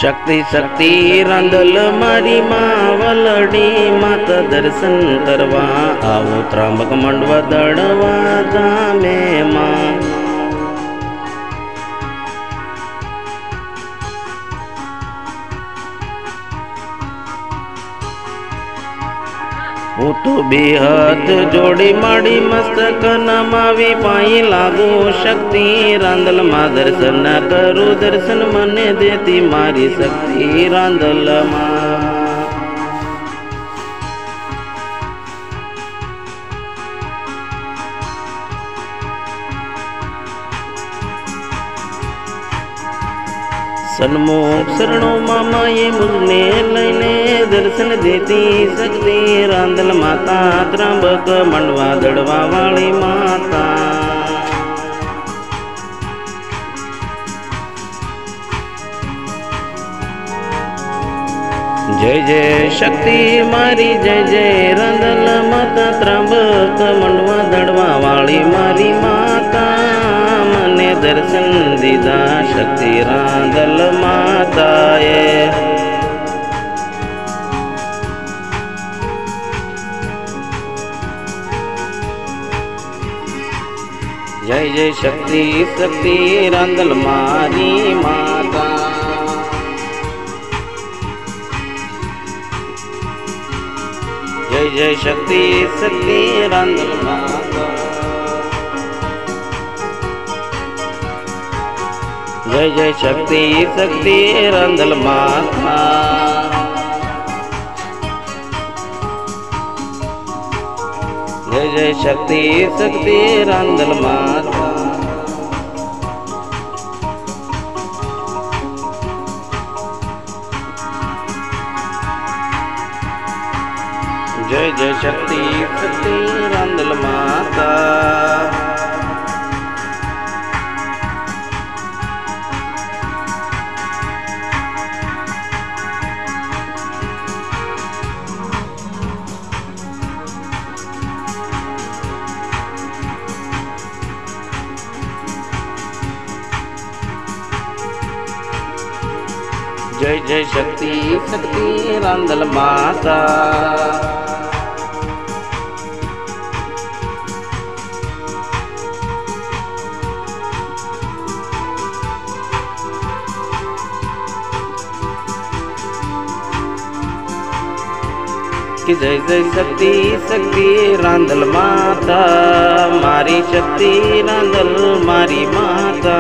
शक्ति शक्ति रांदल मारी मावलडी मात दर्शन करवा आवो त्रांबक मंडवा दड़वा धामे मां। હું તો બે હાથ જોડી માડી મસ્તક નમાવી પાઈ લાગુ શક્તિ રાંદલ માં દર્શન કરું દર્શન મને દેતી મારી શક્તિ રાંદલ માં। सन्मुख शरणों मामा ये मुझने लैने दर्शन देती शक्ति रांदल माता त्रांबक मंडवा दड़वा वाली माता। जय जय शक्ति मारी जय जय रांदल माता त्रांबक मंडवा दड़वा वाली मारी माता। मने दर्शन दीदा शक्ति रांदल माताए। जय जय शक्ति शक्ति रांदल मारी माता। जय जय शक्ति शक्ति रांदल माता। जय जय शक्ति शक्ति रांदल माता। जय जय शक्ति शक्ति रांदल माता। जय जय शक्ति शक्ति रांदल माता। जय जय शक्ति शक्ति रांदल माता। कि जय जय शक्ति शक्ति रांदल माता मारी शक्ति रांदल मारी माता।